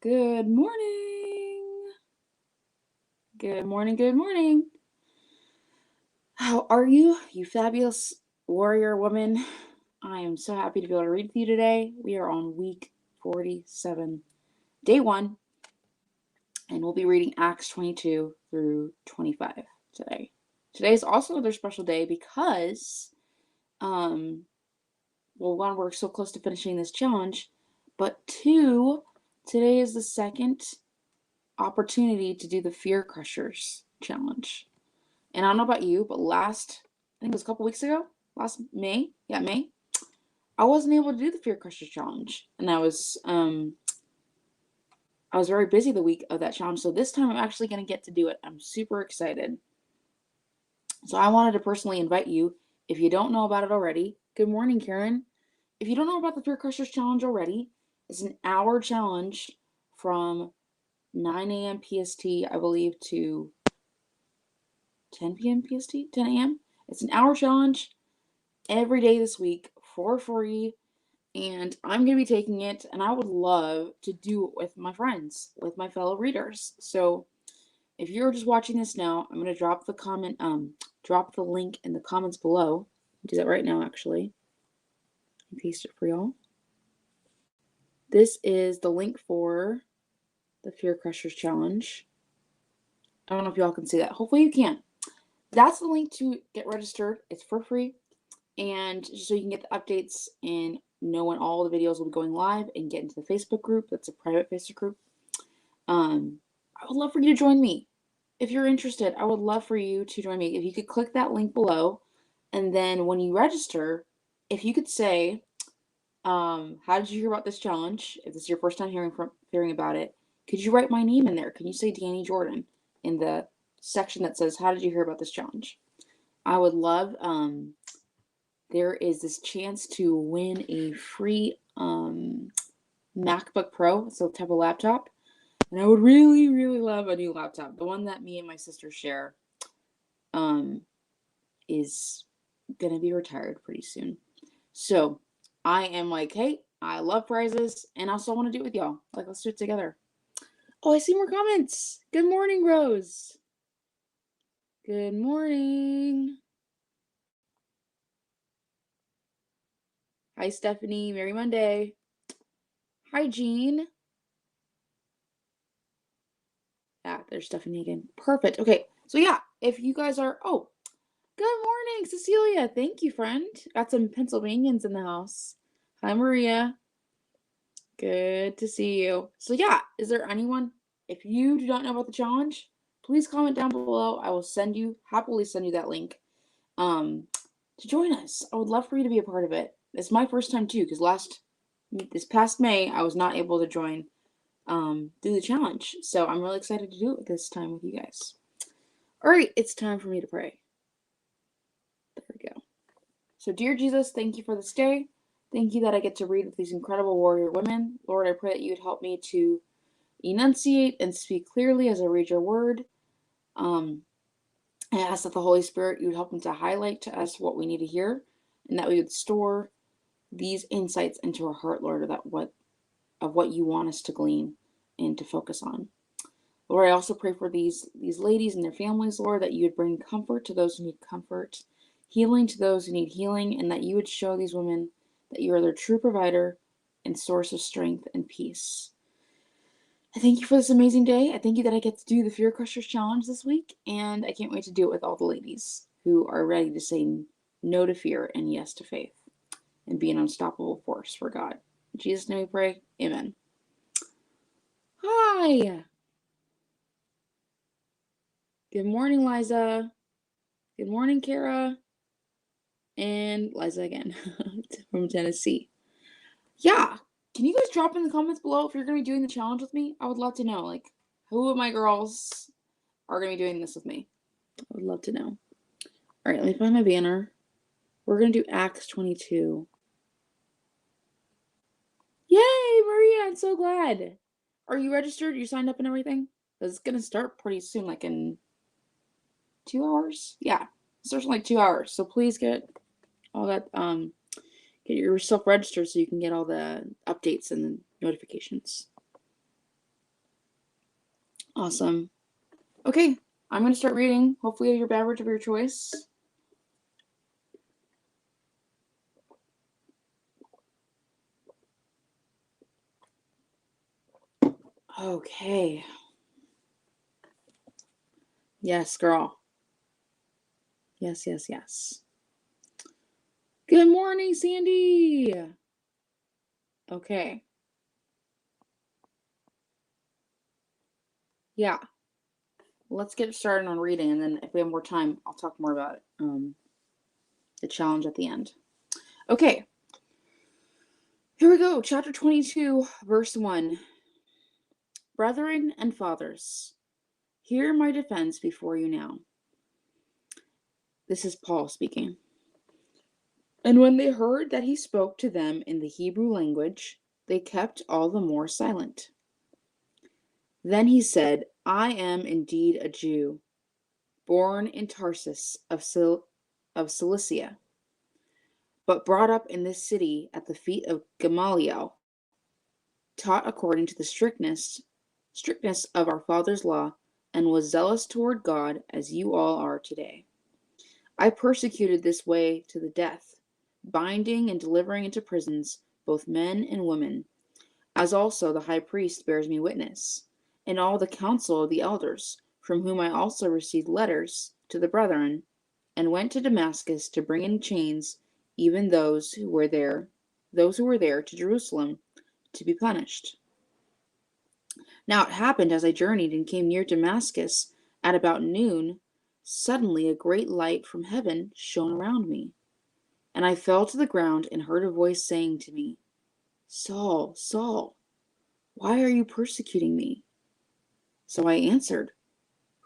Good morning. Good morning, good morning. How are you, you fabulous warrior woman? I am so happy to be able to read with you today. We are on week 47, day 1, and we'll be reading Acts 22 through 25 today. Today is also another special day because, one, we're so close to finishing this challenge, but 2, today is the second opportunity to do the Fear Crushers challenge. And I don't know about you, but I think it was a couple weeks ago, last May, May, I wasn't able to do the Fear Crushers challenge, and I was very busy the week of that challenge. So this time I'm actually going to get to do it. I'm super excited. So I wanted to personally invite you, if you don't know about it already. Good morning, Karen. If you don't know about the Fear Crushers challenge already, it's an hour challenge from 9 a.m. PST, I believe, to 10 p.m. PST, 10 a.m. It's an hour challenge every day this week for free, and I'm going to be taking it, and I would love to do it with my friends, with my fellow readers. So if you're just watching this now, I'm going to drop the link in the comments below. I'll do that right now, actually. Paste it for y'all. This is the link for the Fear Crushers challenge. I don't know if y'all can see that. Hopefully you can. That's the link to get registered. It's for free. And just so you can get the updates and know when all the videos will be going live and get into the Facebook group. That's a private Facebook group. I would love for you to join me. If you're interested, I would love for you to join me. If you could click that link below, and then when you register, if you could say, how did you hear about this challenge? If this is your first time hearing about it, could you write my name in there? Can you say Danny Jordan in the section that says, how did you hear about this challenge? I would love, there is this chance to win a free MacBook Pro, so type of laptop. And I would really, really love a new laptop. The one that me and my sister share is going to be retired pretty soon. So I am like, hey, I love prizes, and I also want to do it with y'all. Like, let's do it together. Oh, I see more comments. Good morning, Rose. Good morning. Hi, Stephanie. Merry Monday. Hi, Jean. Yeah, there's Stephanie again. Perfect. Okay, so yeah, if you guys are... Oh, good morning, Cecilia. Thank you, friend. Got some Pennsylvanians in the house. Hi, Maria. Good to see you. So yeah, is there anyone... If you do not know about the challenge, please comment down below. I will happily send you that link to join us. I would love for you to be a part of it. It's my first time too, because this past May, I was not able to join do the challenge. So I'm really excited to do it this time with you guys. All right, it's time for me to pray. There we go. So dear Jesus, thank you for this day. Thank you that I get to read with these incredible warrior women. Lord, I pray that you would help me to enunciate and speak clearly as I read your word. I ask that the Holy Spirit, you would help me to highlight to us what we need to hear, and that we would store these insights into our heart, Lord, of what you want us to glean and to focus on. Lord, I also pray for these ladies and their families, Lord, that you would bring comfort to those who need comfort, healing to those who need healing, and that you would show these women that you are their true provider and source of strength and peace. I thank you for this amazing day. I thank you that I get to do the Fear Crushers Challenge this week, and I can't wait to do it with all the ladies who are ready to say no to fear and yes to faith and be an unstoppable force for God. In Jesus' name we pray. Amen. Hi. Good morning, Liza. Good morning, Kara. And Liza again from Tennessee. Yeah. Can you guys drop in the comments below if you're going to be doing the challenge with me? I would love to know, like, who of my girls are going to be doing this with me? I would love to know. All right, let me find my banner. We're going to do Acts 22. Yay, Maria, I'm so glad. Are you registered? You signed up and everything? It's going to start pretty soon, like in 2 hours? Yeah, it starts in like 2 hours. So please get all that, get yourself registered so you can get all the updates and the notifications. Awesome. Okay, I'm going to start reading. Hopefully your beverage of your choice. Okay. Yes, girl. Yes, yes, yes. Good morning, Sandy. Okay. Yeah. Let's get started on reading, and then if we have more time, I'll talk more about the challenge at the end. Okay. Here we go. Chapter 22, verse 1. Brethren and fathers, hear my defense before you now. This is Paul speaking. And when they heard that he spoke to them in the Hebrew language, they kept all the more silent. Then he said, I am indeed a Jew, born in Tarsus of Cilicia, but brought up in this city at the feet of Gamaliel, taught according to the strictness of our father's law, and was zealous toward God as you all are today. I persecuted this way to the death, binding and delivering into prisons both men and women, as also the high priest bears me witness, and all the council of the elders, from whom I also received letters to the brethren, and went to Damascus to bring in chains even those who were there to Jerusalem to be punished. Now it happened as I journeyed and came near Damascus at about noon, suddenly a great light from heaven shone around me. And I fell to the ground and heard a voice saying to me, Saul, Saul, why are you persecuting me? So I answered,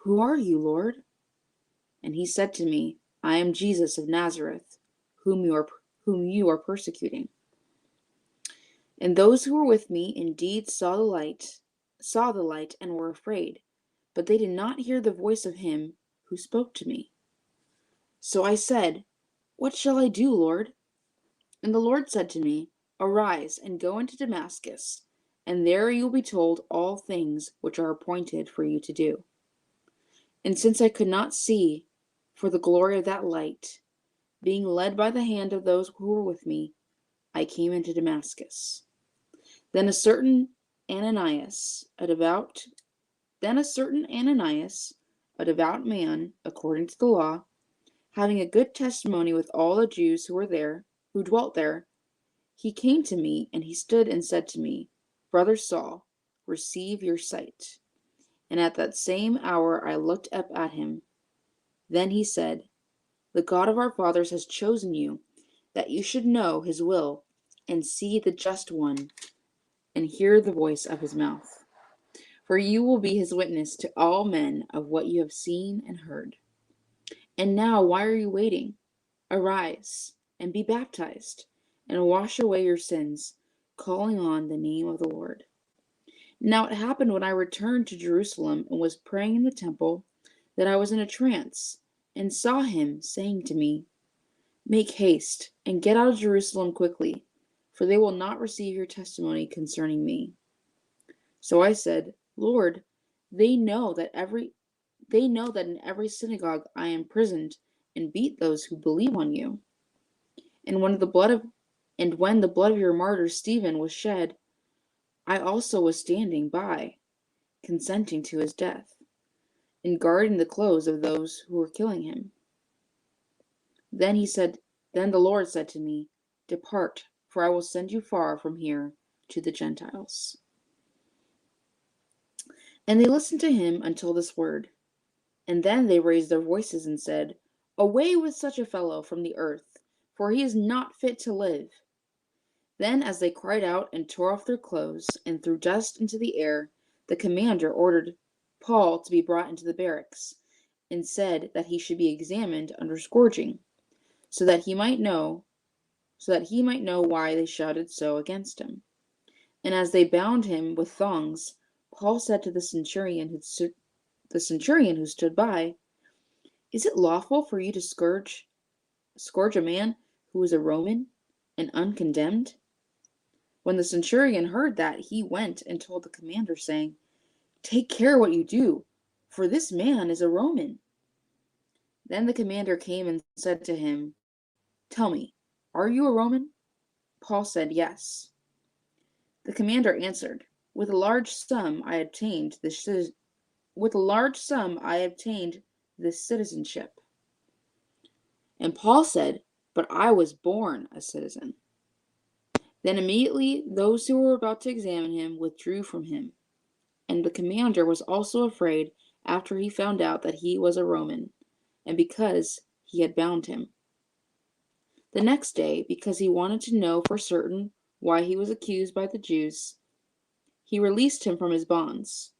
Who are you, Lord? And he said to me, I am Jesus of Nazareth, whom you are persecuting. And those who were with me indeed saw the light and were afraid, but they did not hear the voice of him who spoke to me. So I said, What shall I do, Lord? And the Lord said to me, Arise and go into Damascus, and there you will be told all things which are appointed for you to do. And since I could not see for the glory of that light, being led by the hand of those who were with me, I came into Damascus. Then a certain Ananias, a devout man according to the law, having a good testimony with all the Jews who dwelt there, he came to me, and he stood and said to me, Brother Saul, receive your sight. And at that same hour I looked up at him. Then he said, The God of our fathers has chosen you, that you should know his will, and see the just one, and hear the voice of his mouth. For you will be his witness to all men of what you have seen and heard. And now, why are you waiting? Arise, and be baptized, and wash away your sins, calling on the name of the Lord. Now it happened when I returned to Jerusalem and was praying in the temple, that I was in a trance, and saw him saying to me, Make haste, and get out of Jerusalem quickly, for they will not receive your testimony concerning me. So I said, Lord, they know that in every synagogue I am imprisoned and beat those who believe on you. And when the blood of your martyr Stephen was shed, I also was standing by, consenting to his death, and guarding the clothes of those who were killing him. Then the Lord said to me, Depart, for I will send you far from here to the Gentiles. And they listened to him until this word. And then they raised their voices and said, Away with such a fellow from the earth, for he is not fit to live. Then as they cried out and tore off their clothes and threw dust into the air, the commander ordered Paul to be brought into the barracks, and said that he should be examined under scourging, so that he might know why they shouted so against him. And as they bound him with thongs, Paul said to the centurion who stood by, Is it lawful for you to scourge a man who is a Roman and uncondemned? When the centurion heard that, he went and told the commander, saying, Take care what you do, for this man is a Roman." Then the commander came and said to him, "Tell me, are you a Roman?" Paul said, "Yes." The commander answered, "With a large sum I obtained this citizenship." And Paul said, "But I was born a citizen." Then immediately those who were about to examine him withdrew from him. And the commander was also afraid after he found out that he was a Roman, and because he had bound him. The next day, because he wanted to know for certain why he was accused by the Jews, he released him from his bonds,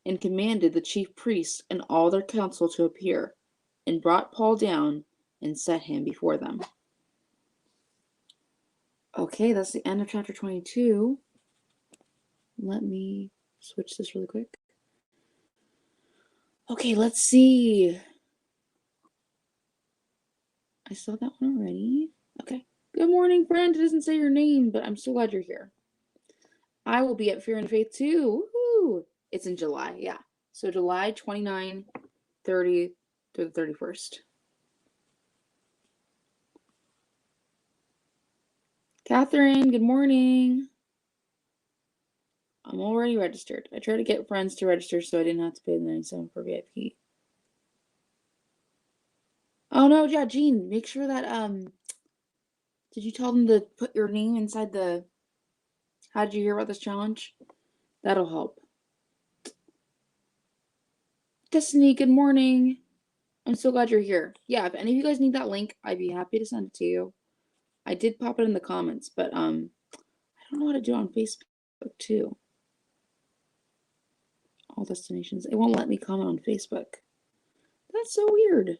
and commanded the chief priests and all their council to appear, and brought Paul down and set him before them. Okay, that's the end of chapter 22. Let me switch this really quick. Okay, let's see. I saw that one already. Okay. Good morning, friend. It doesn't say your name, but I'm so glad you're here. I will be at Fear and Faith too. Woohoo! It's in July, yeah. So July 29, 30 through the 31st. Catherine, good morning. I'm already registered. I tried to get friends to register so I didn't have to pay the $97 for VIP. Oh no, yeah, Jean, make sure that did you tell them to put your name inside the how did you hear about this challenge? That'll help. Destiny, good morning. I'm so glad you're here. Yeah, if any of you guys need that link, I'd be happy to send it to you. I did pop it in the comments, but I don't know how to do it on Facebook too. All destinations. It won't let me comment on Facebook. That's so weird.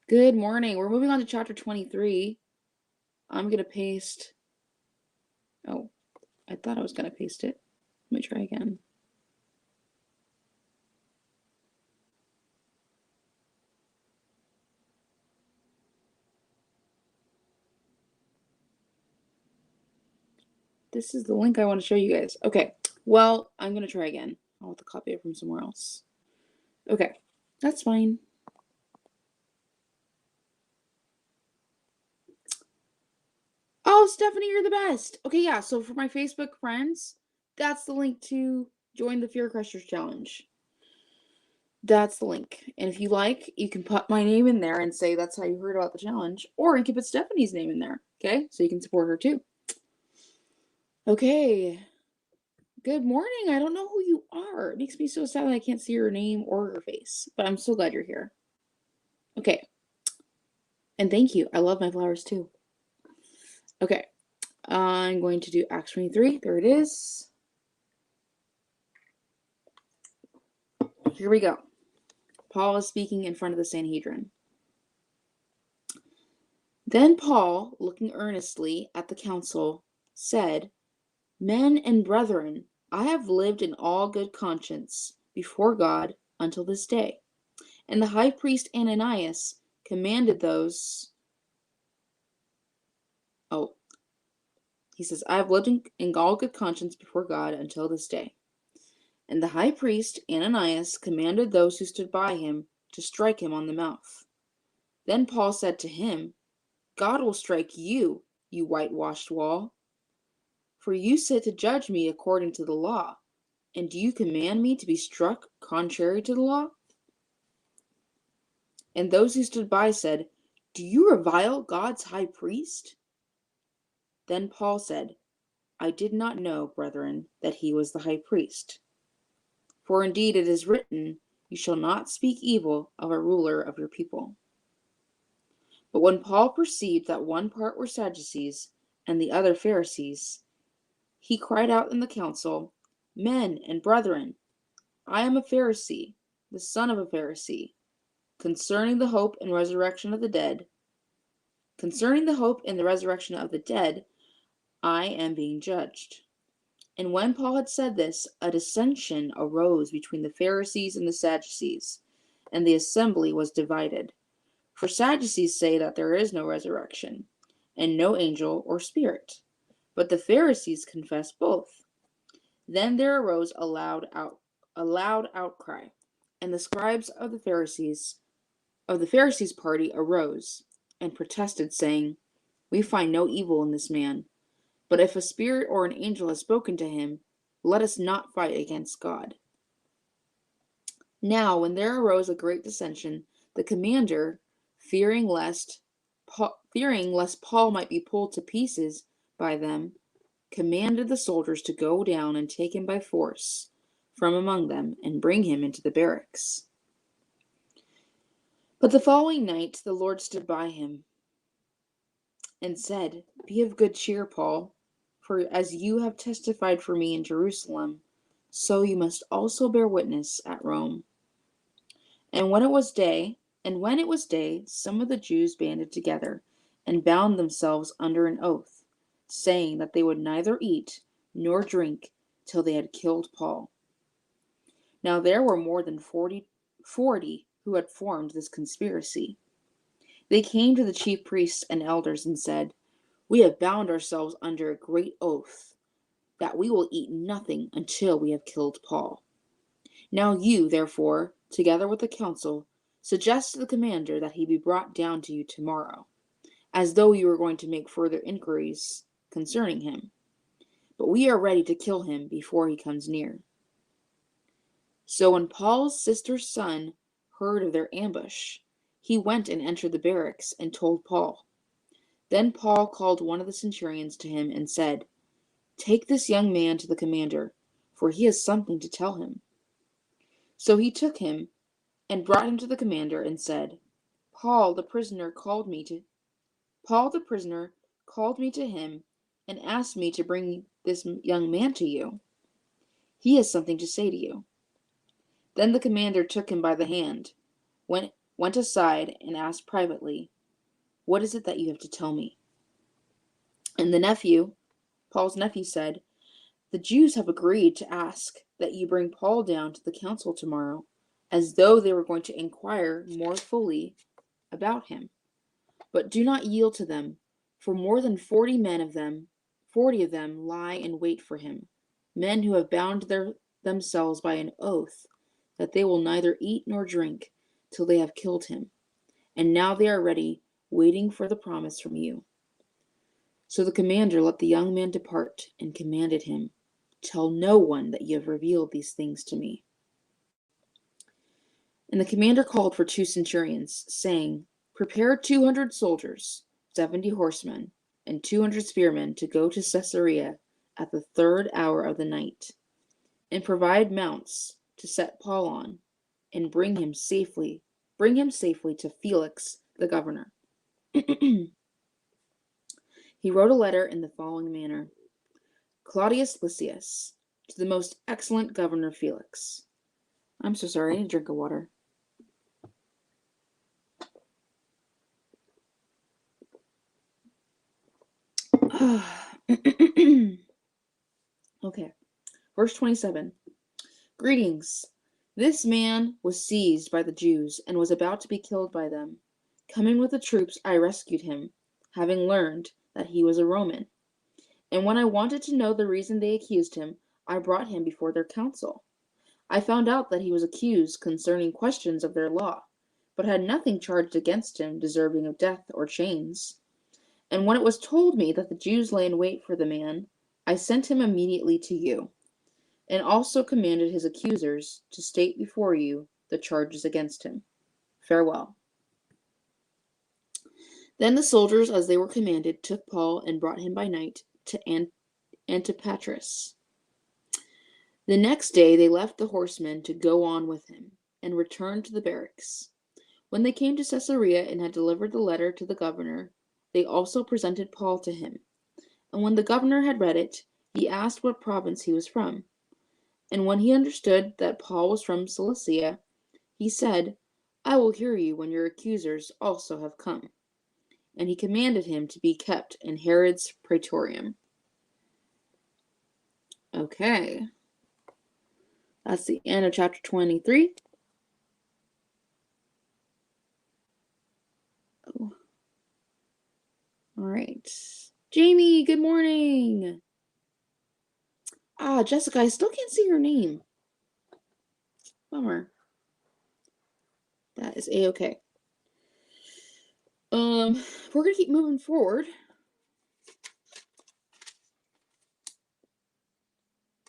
Good morning. We're moving on to chapter 23. I'm going to paste. Oh, I thought I was going to paste it. Let me try again. This is the link I want to show you guys. Okay, well, I'm going to try again. I'll have to copy it from somewhere else. Okay, that's fine. Oh, Stephanie, you're the best. Okay, yeah, so for my Facebook friends, that's the link to join the Fear Crushers Challenge. That's the link. And if you like, you can put my name in there and say that's how you heard about the challenge. Or you can put Stephanie's name in there, okay? So you can support her too. Okay. Good morning. I don't know who you are. It makes me so sad that I can't see your name or your face. But I'm so glad you're here. Okay. And thank you. I love my flowers too. Okay. I'm going to do Acts 23. There it is. Here we go. Paul is speaking in front of the Sanhedrin. Then Paul, looking earnestly at the council, said, "Men and brethren, I have lived in all good conscience before God until this day." And the high priest Ananias commanded those. He says, "I have lived in all good conscience before God until this day." And the high priest Ananias commanded those who stood by him to strike him on the mouth. Then Paul said to him, "God will strike you, you whitewashed wall. For you sit to judge me according to the law, and do you command me to be struck contrary to the law?" And those who stood by said, "Do you revile God's high priest?" Then Paul said, "I did not know, brethren, that he was the high priest. For indeed it is written, you shall not speak evil of a ruler of your people." But when Paul perceived that one part were Sadducees and the other Pharisees, he cried out in the council, "Men and brethren, I am a Pharisee, the son of a Pharisee. Concerning the hope and resurrection of the dead, I am being judged." And when Paul had said this, a dissension arose between the Pharisees and the Sadducees, and the assembly was divided. For Sadducees say that there is no resurrection, and no angel or spirit, but the Pharisees confess both. Then there arose a loud outcry, and the scribes of the Pharisees party arose and protested, saying, "We find no evil in this man, but if a spirit or an angel has spoken to him, let us not fight against God." Now when there arose a great dissension, the commander, fearing lest Paul might be pulled to pieces by them, commanded the soldiers to go down and take him by force from among them and bring him into the barracks. But the following night the Lord stood by him and said, "Be of good cheer, Paul, for as you have testified for me in Jerusalem, so you must also bear witness at Rome." And when it was day, some of the Jews banded together and bound themselves under an oath, saying that they would neither eat nor drink till they had killed Paul. Now there were more than 40 who had formed this conspiracy. They came to the chief priests and elders and said, "We have bound ourselves under a great oath that we will eat nothing until we have killed Paul. Now you, therefore, together with the council, suggest to the commander that he be brought down to you tomorrow, as though you were going to make further inquiries concerning him. But we are ready to kill him before he comes near." So when Paul's sister's son heard of their ambush, he went and entered the barracks and told Paul. Then Paul called one of the centurions to him and said, "Take this young man to the commander, for he has something to tell him." So he took him and brought him to the commander and said, Paul the prisoner called me to him and asked me to bring this young man to you. He has something to say to you." Then the commander took him by the hand, went aside, and asked privately, "What is it that you have to tell me?" And Paul's nephew said, "The Jews have agreed to ask that you bring Paul down to the council tomorrow, as though they were going to inquire more fully about him. But do not yield to them, for more than 40 of them lie in wait for him, men who have bound themselves by an oath that they will neither eat nor drink till they have killed him. And now they are ready, waiting for the promise from you." So the commander let the young man depart and commanded him, "Tell no one that you have revealed these things to me." And the commander called for 2 centurions, saying, "Prepare 200 soldiers, 70 horsemen, and 200 spearmen to go to Caesarea at the 3rd hour of the night, and provide mounts to set Paul on, and bring him safely to Felix the governor." He wrote a letter in the following manner: "Claudius Lysias, to the most excellent governor Felix." I'm so sorry, I need a drink of water. Okay, verse 27. "Greetings. This man was seized by the Jews and was about to be killed by them. Coming with the troops, I rescued him, having learned that he was a Roman. And when I wanted to know the reason they accused him, I brought him before their council. I found out that he was accused concerning questions of their law, but had nothing charged against him deserving of death or chains. And when it was told me that the Jews lay in wait for the man, I sent him immediately to you, and also commanded his accusers to state before you the charges against him. Farewell." Then the soldiers, as they were commanded, took Paul and brought him by night to Antipatris. The next day they left the horsemen to go on with him, and returned to the barracks. When they came to Caesarea and had delivered the letter to the governor, they also presented Paul to him. And when the governor had read it, he asked what province he was from. And when he understood that Paul was from Cilicia, he said, "I will hear you when your accusers also have come." And he commanded him to be kept in Herod's praetorium. Okay. That's the end of chapter 23. Oh. All right. Jamie, good morning. Jessica, I still can't see your name. Bummer. That is A-okay. We're gonna keep moving forward.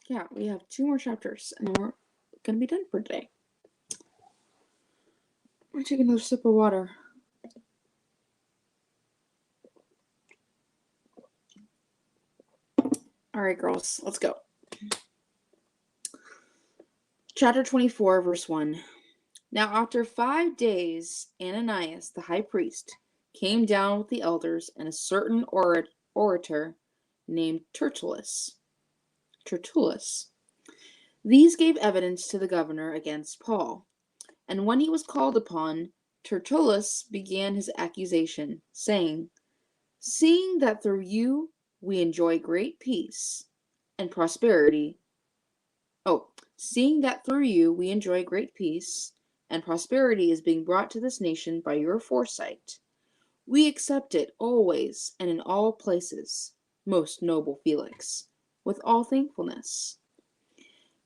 Yeah, we have 2 more chapters, and then we're gonna be done for today. I'm gonna take another sip of water. All right, girls, let's go. Chapter 24, verse 1. Now after 5 days, Ananias, the high priest, came down with the elders and a certain orator named Tertullus. These gave evidence to the governor against Paul. And when he was called upon, Tertullus began his accusation, saying, Seeing that through you we enjoy great peace and prosperity. Seeing that through you we enjoy great peace and prosperity is being brought to this nation by your foresight, we accept it always and in all places, most noble Felix, with all thankfulness.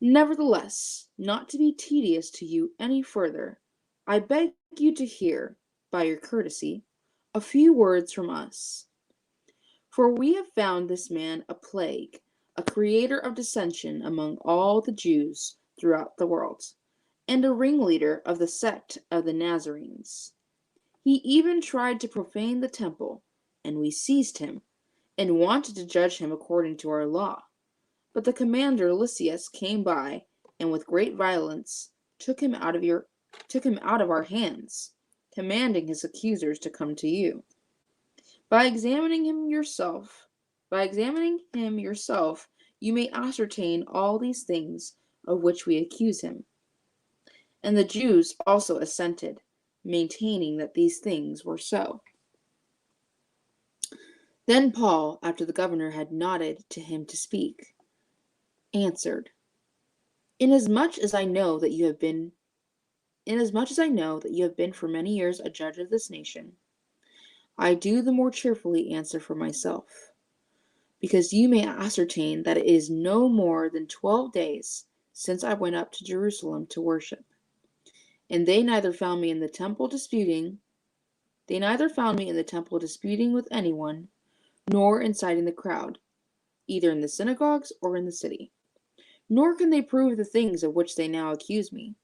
Nevertheless, not to be tedious to you any further, I beg you to hear, by your courtesy, a few words from us. For we have found this man a plague, a creator of dissension among all the Jews throughout the world, and a ringleader of the sect of the Nazarenes. He even tried to profane the temple, and we seized him, and wanted to judge him according to our law. But the commander Lysias came by, and with great violence took him out of our hands, commanding his accusers to come to you. By examining him yourself, you may ascertain all these things of which we accuse him. And the Jews also assented, maintaining that these things were so. Then Paul, after the governor had nodded to him to speak, answered, Inasmuch as I know that you have been for many years a judge of this nation, I do the more cheerfully answer for myself, because you may ascertain that it is no more than 12 days since I went up to Jerusalem to worship. And they neither found me in the temple disputing with anyone, nor inciting the crowd, either in the synagogues or in the city. Nor can they prove the things of which they now accuse me.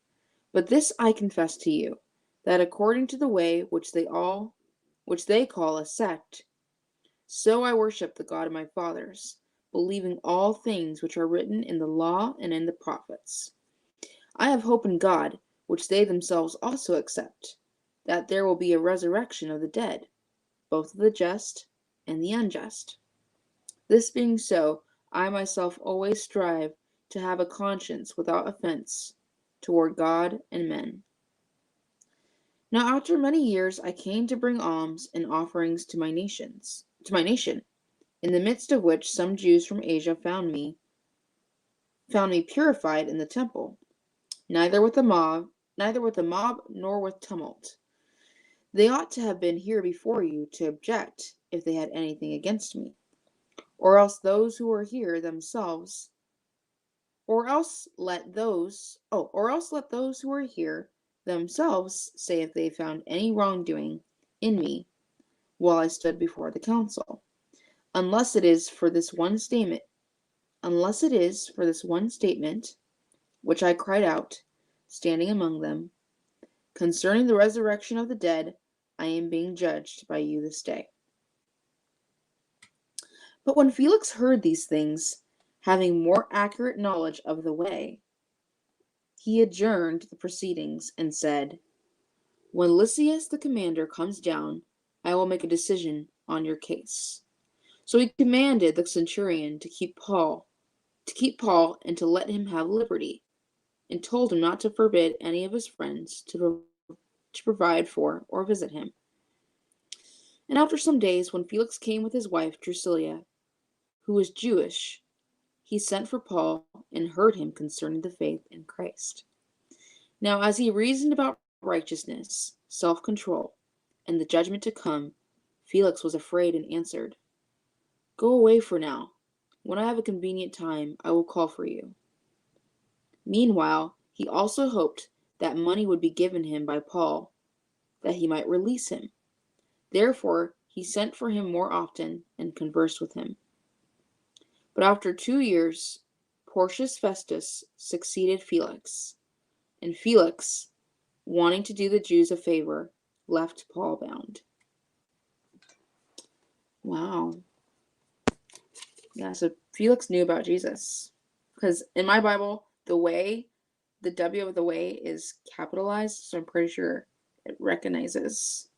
But this I confess to you, that according to the way which they call a sect, so I worship the God of my fathers, believing all things which are written in the law and in the prophets. I have hope in God, which they themselves also accept, that there will be a resurrection of the dead, both of the just and the unjust. This being so, I myself always strive to have a conscience without offense toward God and men. Now after many years I came to bring alms and offerings to my nation, in the midst of which some Jews from Asia found me purified in the temple, neither with a mob nor with tumult. They ought to have been here before you to object if they had anything against me, or else let those who are here themselves say if they found any wrongdoing in me while I stood before the council, unless it is for this one statement which I cried out, standing among them, concerning the resurrection of the dead, I am being judged by you this day. But when Felix heard these things, having more accurate knowledge of the way, he adjourned the proceedings and said, When Lysias the commander comes down, I will make a decision on your case. So he commanded the centurion to keep Paul and to let him have liberty, and told him not to forbid any of his friends to provide for or visit him. And after some days, when Felix came with his wife Drusilla, who was Jewish, he sent for Paul and heard him concerning the faith in Christ. Now as he reasoned about righteousness, self-control, and the judgment to come, Felix was afraid and answered, Go away for now, When I have a convenient time, I will call for you." Meanwhile, he also hoped that money would be given him by Paul, that he might release him. Therefore, he sent for him more often and conversed with him. But after 2 years, Porcius Festus succeeded Felix, and Felix, wanting to do the Jews a favor, left Paul bound. Wow. Yeah, so Felix knew about Jesus. Because in my Bible, the W of the way is capitalized, so I'm pretty sure it references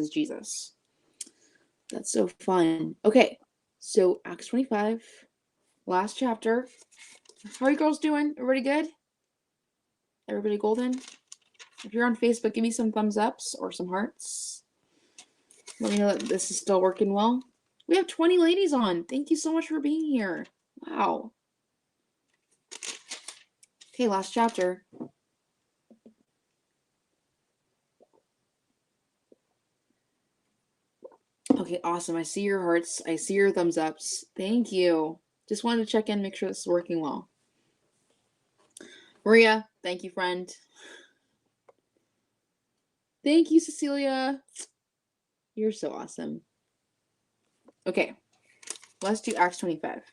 Jesus. That's so fun. Okay, so Acts 25, last chapter. How are you girls doing? Everybody good? Everybody golden? If you're on Facebook, give me some thumbs ups or some hearts. Let me know that this is still working well. We have 20 ladies on. Thank you so much for being here. Wow. Okay, last chapter. Okay, awesome. I see your hearts. I see your thumbs ups. Thank you. Just wanted to check in, make sure this is working well. Maria, thank you, friend. Thank you, Cecilia. You're so awesome. Okay, let's do Acts 25.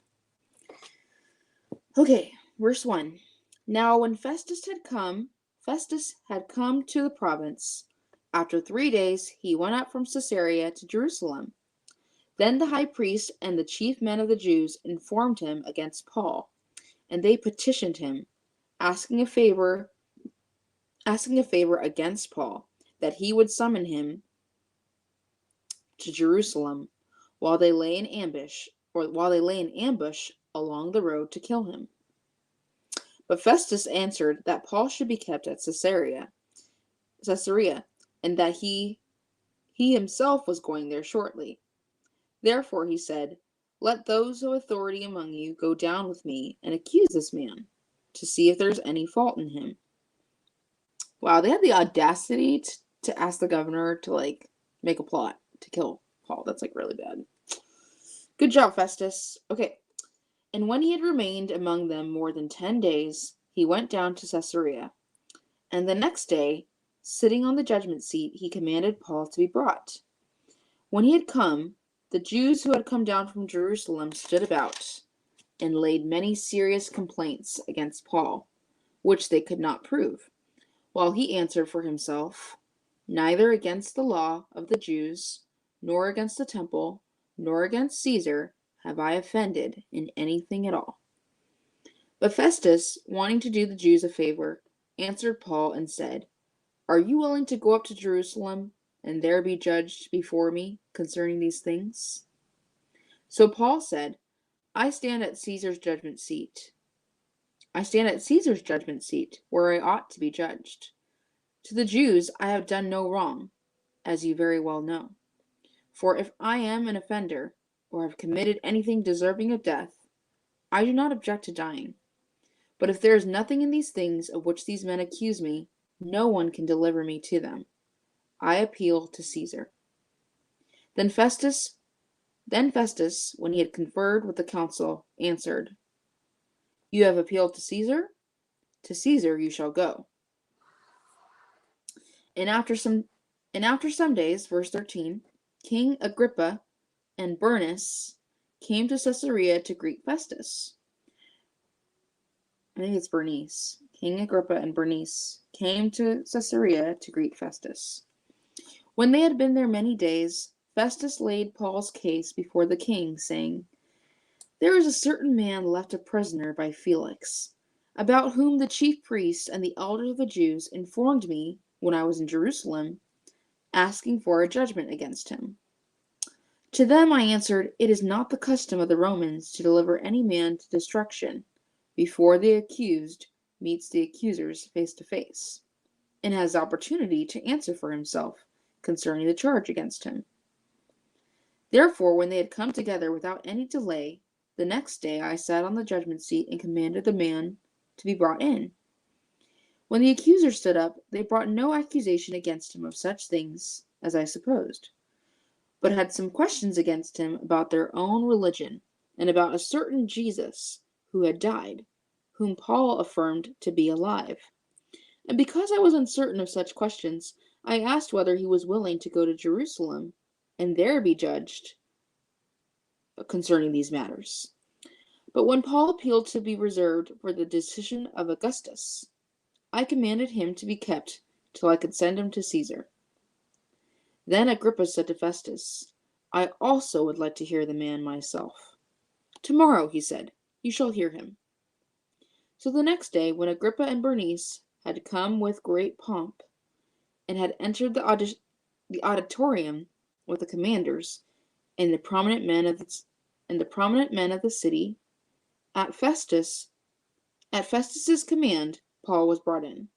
Okay, verse 1. Now when Festus had come to the province. After 3 days, he went up from Caesarea to Jerusalem. Then the high priest and the chief men of the Jews informed him against Paul, and they petitioned him, asking a favor against Paul, that he would summon him to Jerusalem while they lay in ambush along the road to kill him. But Festus answered that Paul should be kept at Caesarea, and that he himself was going there shortly. Therefore he said, "Let those of authority among you go down with me and accuse this man, to see if there's any fault in him." Wow, they had the audacity to ask the governor to make a plot to kill Paul. That's really bad. Good job, Festus. Okay. And when he had remained among them more than 10 days, he went down to Caesarea. And the next day, sitting on the judgment seat, he commanded Paul to be brought. When he had come, the Jews who had come down from Jerusalem stood about and laid many serious complaints against Paul, which they could not prove, while he answered for himself, "Neither against the law of the Jews, nor against the temple, nor against Caesar have I offended in anything at all." But Festus, wanting to do the Jews a favor, answered Paul and said, "Are you willing to go up to Jerusalem and there be judged before me concerning these things?" So Paul said, I stand at Caesar's judgment seat, where I ought to be judged. To the Jews I have done no wrong, as you very well know. For if I am an offender, or have committed anything deserving of death, I do not object to dying. But if there is nothing in these things of which these men accuse me, no one can deliver me to them. I appeal to Caesar. Then Festus, when he had conferred with the council, answered, "You have appealed to Caesar? To Caesar you shall go." And after some days, verse 13, King Agrippa and Bernice came to Caesarea to greet Festus. I think it's Bernice. King Agrippa and Bernice came to Caesarea to greet Festus. When they had been there many days, Festus laid Paul's case before the king, saying, "There is a certain man left a prisoner by Felix, about whom the chief priests and the elders of the Jews informed me when I was in Jerusalem, asking for a judgment against him. To them I answered, it is not the custom of the Romans to deliver any man to destruction before the accused meets the accusers face to face, and has opportunity to answer for himself concerning the charge against him. Therefore, when they had come together without any delay, the next day I sat on the judgment seat and commanded the man to be brought in. When the accusers stood up, they brought no accusation against him of such things as I supposed, but had some questions against him about their own religion, and about a certain Jesus who had died, whom Paul affirmed to be alive. And because I was uncertain of such questions, I asked whether he was willing to go to Jerusalem and there be judged concerning these matters. But when Paul appealed to be reserved for the decision of Augustus, I commanded him to be kept till I could send him to Caesar. Then Agrippa said to Festus, I also would like to hear the man myself. Tomorrow, he said, you shall hear him. So the next day, when Agrippa and Bernice had come with great pomp, and had entered the auditorium with the commanders and the prominent men of the city, at Festus's command, Paul was brought in.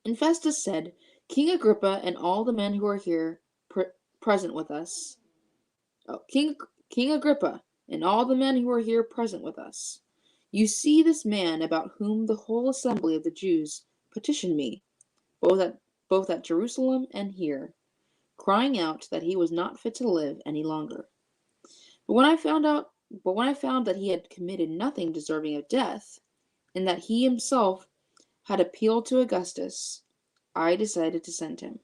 And Festus said, King Agrippa and all the men who are here present with us. King Agrippa and all the men who are here present with us. You see this man about whom the whole assembly of the Jews petitioned me, both at Jerusalem and here, crying out that he was not fit to live any longer. But when I found that he had committed nothing deserving of death, and that he himself had appealed to Augustus, I decided to send him.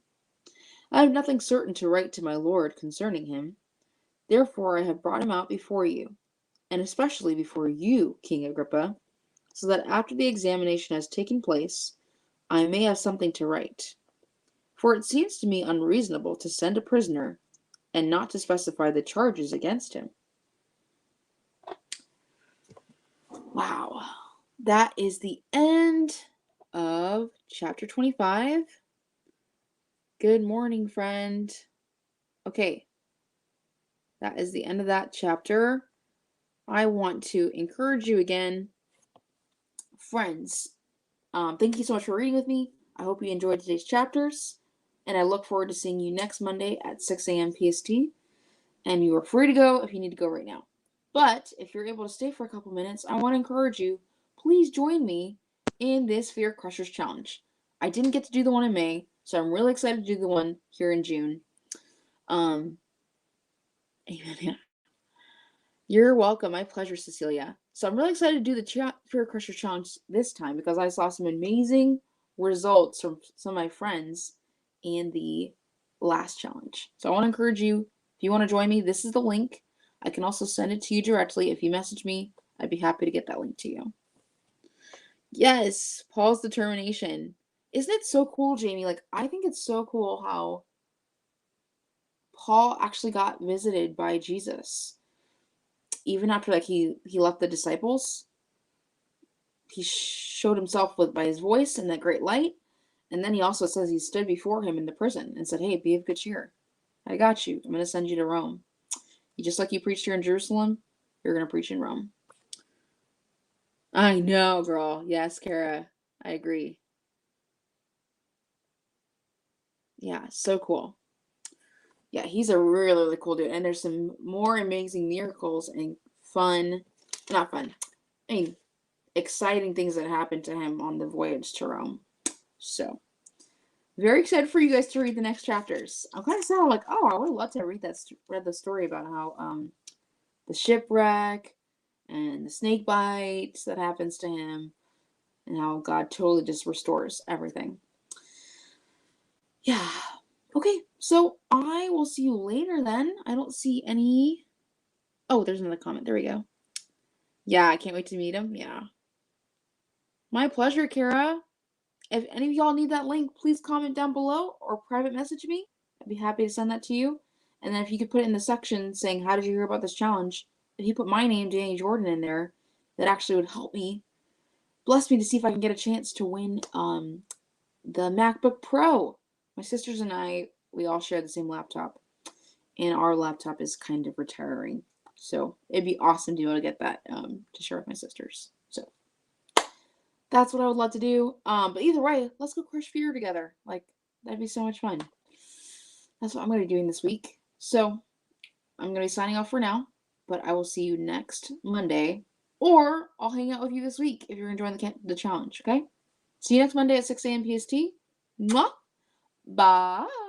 I have nothing certain to write to my lord concerning him. Therefore I have brought him out before you, and especially before you, King Agrippa, so that after the examination has taken place, I may have something to write. For it seems to me unreasonable to send a prisoner and not to specify the charges against him. Wow. That is the end of chapter 25. Good morning, friend. Okay. That is the end of that chapter. I want to encourage you again, friends. Thank you so much for reading with me. I hope you enjoyed today's chapters, and I look forward to seeing you next Monday at 6 a.m. PST. And you are free to go if you need to go right now. But if you're able to stay for a couple minutes, I want to encourage you, please join me in this Fear Crushers Challenge. I didn't get to do the one in May, so I'm really excited to do the one here in June. Amen. Yeah. You're welcome. My pleasure, Cecilia. So I'm really excited to do the Fear Crusher Challenge this time because I saw some amazing results from some of my friends in the last challenge. So I want to encourage you, if you want to join me, this is the link. I can also send it to you directly. If you message me, I'd be happy to get that link to you. Yes, Paul's determination. Isn't it so cool, Jamie? Like, I think it's so cool how Paul actually got visited by Jesus. Even after like he left the disciples, he showed himself by his voice and that great light. And then he also says he stood before him in the prison and said, hey, be of good cheer. I got you. I'm going to send you to Rome. Just like you preached here in Jerusalem, you're going to preach in Rome. I know, girl. Yes, Kara. I agree. Yeah, so cool. Yeah, he's a really, really cool dude. And there's some more amazing miracles and exciting things that happened to him on the voyage to Rome. So, very excited for you guys to read the next chapters. I'm kind of sad. I'm like, oh, I would love to read the story about how the shipwreck and the snake bites that happens to him and how God totally just restores everything. Yeah. Okay, so I will see you later then. I don't see any... Oh, there's another comment. There we go. Yeah, I can't wait to meet him. Yeah. My pleasure, Kara. If any of y'all need that link, please comment down below or private message me. I'd be happy to send that to you. And then if you could put it in the section saying, how did you hear about this challenge? If you put my name, Danny Jordan, in there, that actually would help me. Bless me to see if I can get a chance to win the MacBook Pro. My sisters and I, we all share the same laptop. And our laptop is kind of retiring. So it'd be awesome to be able to get that to share with my sisters. So that's what I would love to do. But either way, let's go crush fear together. Like, that'd be so much fun. That's what I'm going to be doing this week. So I'm going to be signing off for now. But I will see you next Monday. Or I'll hang out with you this week if you're enjoying the challenge, okay? See you next Monday at 6 a.m. PST. Mwah! Bye!